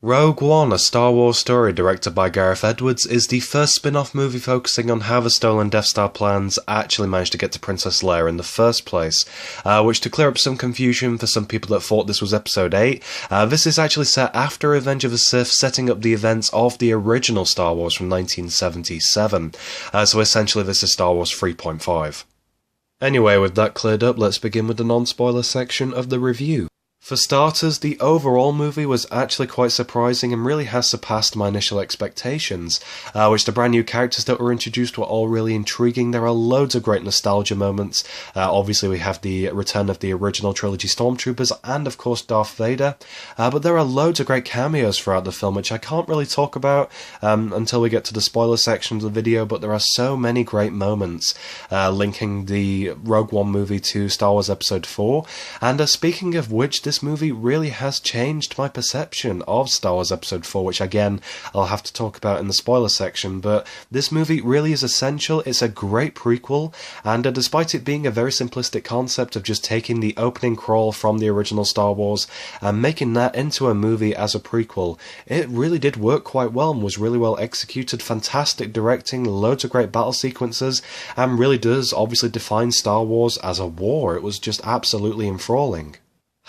Rogue One, a Star Wars story directed by Gareth Edwards, is the first spin-off movie focusing on how the stolen Death Star plans actually managed to get to Princess Leia in the first place, which, to clear up some confusion for some people that thought this was Episode 8, this is actually set after Revenge of the Sith, setting up the events of the original Star Wars from 1977, so essentially this is Star Wars 3.5. Anyway, with that cleared up, let's begin with the non-spoiler section of the review. For starters, the overall movie was actually quite surprising and really has surpassed my initial expectations, which the brand new characters that were introduced were all really intriguing. There are loads of great nostalgia moments. Obviously we have the return of the original trilogy stormtroopers and of course Darth Vader, but there are loads of great cameos throughout the film which I can't really talk about until we get to the spoiler section of the video, but there are so many great moments linking the Rogue One movie to Star Wars Episode 4, and speaking of which, this movie really has changed my perception of Star Wars Episode 4, which again I'll have to talk about in the spoiler section, but this movie really is essential. It's a great prequel, and despite it being a very simplistic concept of just taking the opening crawl from the original Star Wars and making that into a movie as a prequel, it really did work quite well and was really well executed. Fantastic directing, loads of great battle sequences, and really does obviously define Star Wars as a war. It was just absolutely enthralling.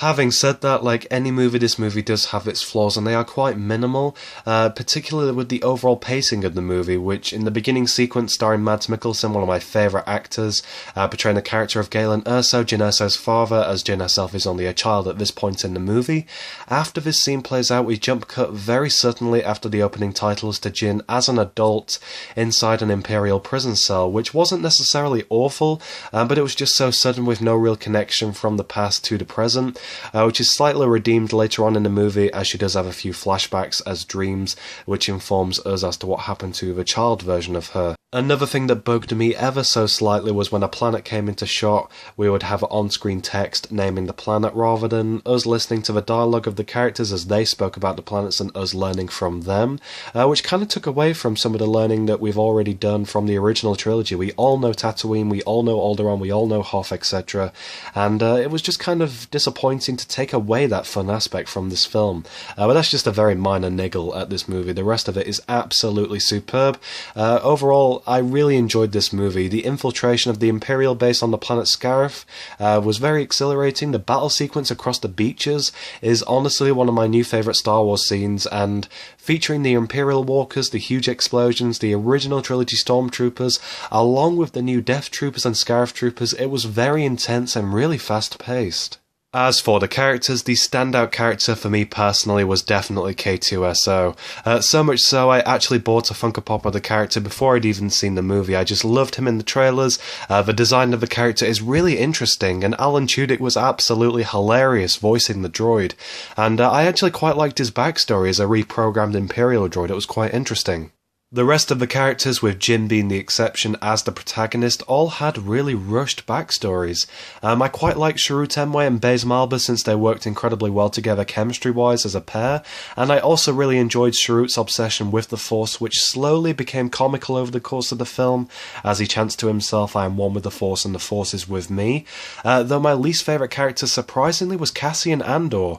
Having said that, like any movie, this movie does have its flaws, and they are quite minimal, particularly with the overall pacing of the movie, which in the beginning sequence starring Mads Mikkelsen, one of my favourite actors, portraying the character of Galen Erso, Jyn Erso's father, as Jyn herself is only a child at this point in the movie. After this scene plays out, we jump cut very suddenly after the opening titles to Jyn as an adult inside an Imperial prison cell, which wasn't necessarily awful, but it was just so sudden with no real connection from the past to the present. Which is slightly redeemed later on in the movie, as she does have a few flashbacks as dreams, which informs us as to what happened to the child version of her. Another thing that bugged me ever so slightly was when a planet came into shot, we would have on-screen text naming the planet rather than us listening to the dialogue of the characters as they spoke about the planets and us learning from them, which kind of took away from some of the learning that we've already done from the original trilogy. We all know Tatooine, we all know Alderaan, we all know Hoth, etc., and it was just kind of disappointing to take away that fun aspect from this film. But that's just a very minor niggle at this movie. The rest of it is absolutely superb. Overall, I really enjoyed this movie. The infiltration of the Imperial base on the planet Scarif was very exhilarating. The battle sequence across the beaches is honestly one of my new favourite Star Wars scenes, and featuring the Imperial walkers, the huge explosions, the original trilogy stormtroopers, along with the new Death Troopers and Scarif Troopers, it was very intense and really fast-paced. As for the characters, the standout character for me personally was definitely K2SO. So much so, I actually bought a Funko Pop of the character before I'd even seen the movie. I just loved him in the trailers. The design of the character is really interesting, and Alan Tudyk was absolutely hilarious voicing the droid. And I actually quite liked his backstory as a reprogrammed Imperial droid. It was quite interesting. The rest of the characters, with Jyn being the exception as the protagonist, all had really rushed backstories. I quite liked Chirrut Îmwe and Baze Malbus since they worked incredibly well together chemistry-wise as a pair, and I also really enjoyed Chirrut's obsession with the Force, which slowly became comical over the course of the film, as he chants to himself, "I am one with the Force and the Force is with me." Though my least favourite character, surprisingly, was Cassian Andor.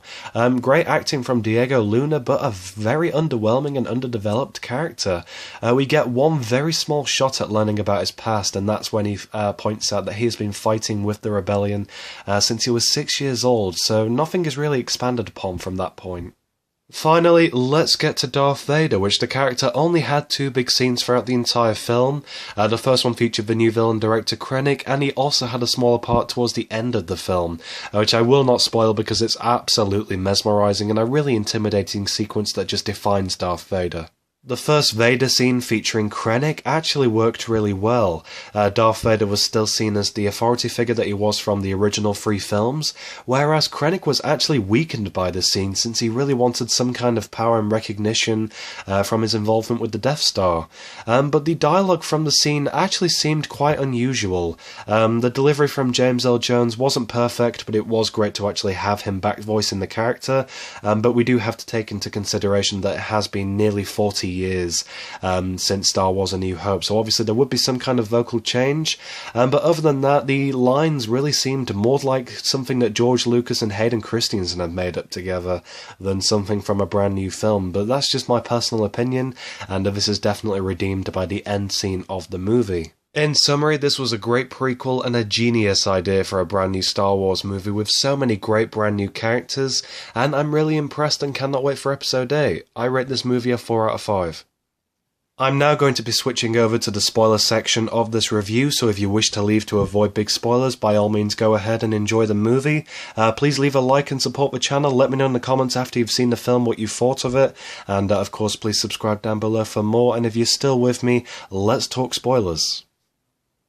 Great acting from Diego Luna, but a very underwhelming and underdeveloped character. We get one very small shot at learning about his past, and that's when he points out that he has been fighting with the rebellion since he was 6 years old, so nothing is really expanded upon from that point. Finally, let's get to Darth Vader, which the character only had two big scenes throughout the entire film. The first one featured the new villain director Krennic, and he also had a smaller part towards the end of the film, which I will not spoil because it's absolutely mesmerising and a really intimidating sequence that just defines Darth Vader. The first Vader scene featuring Krennic actually worked really well. Darth Vader was still seen as the authority figure that he was from the original 3 films, whereas Krennic was actually weakened by this scene since he really wanted some kind of power and recognition from his involvement with the Death Star. But the dialogue from the scene actually seemed quite unusual. The delivery from James Earl Jones wasn't perfect, but it was great to actually have him back voicing the character, but we do have to take into consideration that it has been nearly 40 years since Star Wars A New Hope, so obviously there would be some kind of vocal change, but other than that, the lines really seemed more like something that George Lucas and Hayden Christensen had made up together than something from a brand new film, but that's just my personal opinion, and this is definitely redeemed by the end scene of the movie. In summary, this was a great prequel and a genius idea for a brand new Star Wars movie with so many great brand new characters, and I'm really impressed and cannot wait for episode 8. I rate this movie a 4 out of 5. I'm now going to be switching over to the spoiler section of this review, so if you wish to leave to avoid big spoilers, by all means go ahead and enjoy the movie. Please leave a like and support the channel, let me know in the comments after you've seen the film what you thought of it, and of course please subscribe down below for more, and if you're still with me, let's talk spoilers.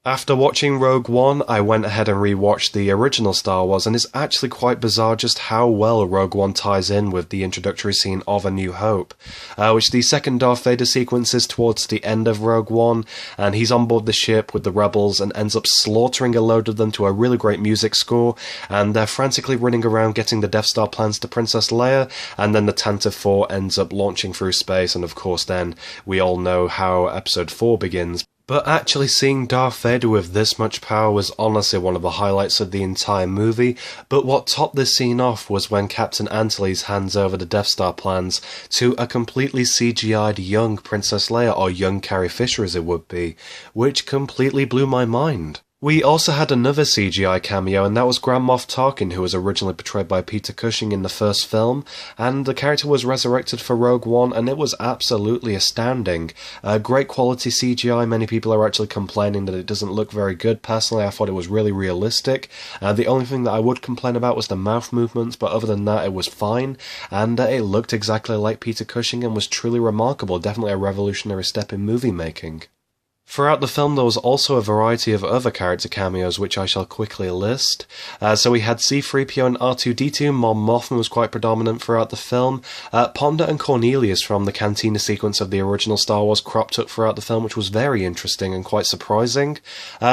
After watching Rogue One, I went ahead and rewatched the original Star Wars, and it's actually quite bizarre just how well Rogue One ties in with the introductory scene of A New Hope, which the second Darth Vader sequence is towards the end of Rogue One, and he's on board the ship with the rebels and ends up slaughtering a load of them to a really great music score, and they're frantically running around getting the Death Star plans to Princess Leia, and then the Tantive 4 ends up launching through space, and of course then we all know how Episode 4 begins. But actually seeing Darth Vader with this much power was honestly one of the highlights of the entire movie, but what topped this scene off was when Captain Antilles hands over the Death Star plans to a completely CGI'd young Princess Leia, or young Carrie Fisher as it would be, which completely blew my mind. We also had another CGI cameo, and that was Grand Moff Tarkin, who was originally portrayed by Peter Cushing in the first film, and the character was resurrected for Rogue One, and it was absolutely astounding. Great quality CGI, many people are actually complaining that it doesn't look very good. Personally, I thought it was really realistic. The only thing that I would complain about was the mouth movements, but other than that, it was fine, and it looked exactly like Peter Cushing and was truly remarkable, definitely a revolutionary step in movie making. Throughout the film there was also a variety of other character cameos which I shall quickly list. So we had C-3PO and R2-D2, Mon Mothma was quite predominant throughout the film. Ponda and Cornelius from the Cantina sequence of the original Star Wars cropped up throughout the film, which was very interesting and quite surprising.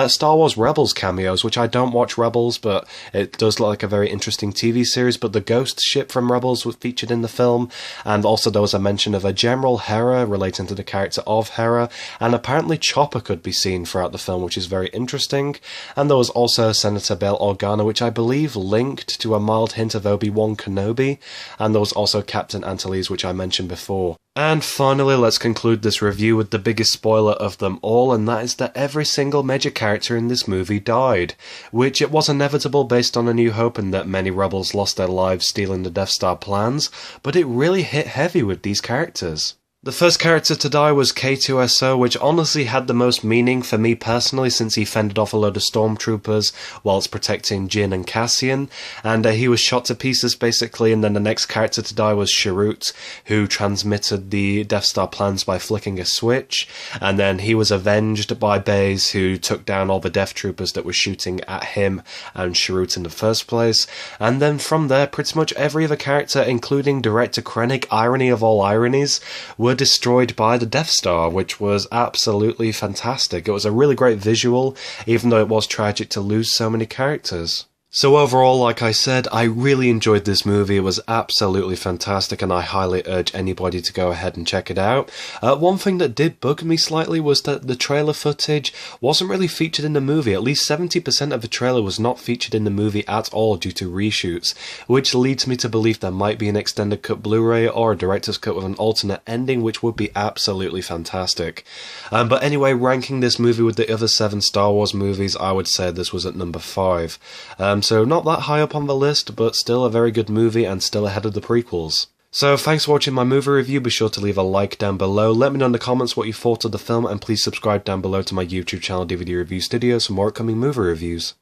Star Wars Rebels cameos, which I don't watch Rebels, but it does look like a very interesting TV series, but the Ghost ship from Rebels was featured in the film, and also there was a mention of a General Hera relating to the character of Hera, and apparently Chopper could be seen throughout the film, which is very interesting, and there was also Senator Bail Organa, which I believe linked to a mild hint of Obi-Wan Kenobi, and there was also Captain Antilles, which I mentioned before. And finally, let's conclude this review with the biggest spoiler of them all, and that is that every single major character in this movie died, which it was inevitable based on A New Hope and that many rebels lost their lives stealing the Death Star plans, but it really hit heavy with these characters. The first character to die was K2SO, which honestly had the most meaning for me personally since he fended off a load of stormtroopers whilst protecting Jyn and Cassian, and he was shot to pieces basically, and then the next character to die was Chirrut, who transmitted the Death Star plans by flicking a switch, and then he was avenged by Baze, who took down all the Death Troopers that were shooting at him and Chirrut in the first place, and then from there pretty much every other character, including Director Krennic, irony of all ironies, were destroyed by the Death Star, which was absolutely fantastic. It was a really great visual, even though it was tragic to lose so many characters. So overall, like I said, I really enjoyed this movie. It was absolutely fantastic, and I highly urge anybody to go ahead and check it out. One thing that did bug me slightly was that the trailer footage wasn't really featured in the movie. At least 70% of the trailer was not featured in the movie at all due to reshoots, which leads me to believe there might be an extended cut Blu-ray or a director's cut with an alternate ending, which would be absolutely fantastic. But anyway, ranking this movie with the other 7 Star Wars movies, I would say this was at number 5. So not that high up on the list, but still a very good movie and still ahead of the prequels. So thanks for watching my movie review. Be sure to leave a like down below. Let me know in the comments what you thought of the film, and please subscribe down below to my YouTube channel DVD Review Studios for more upcoming movie reviews.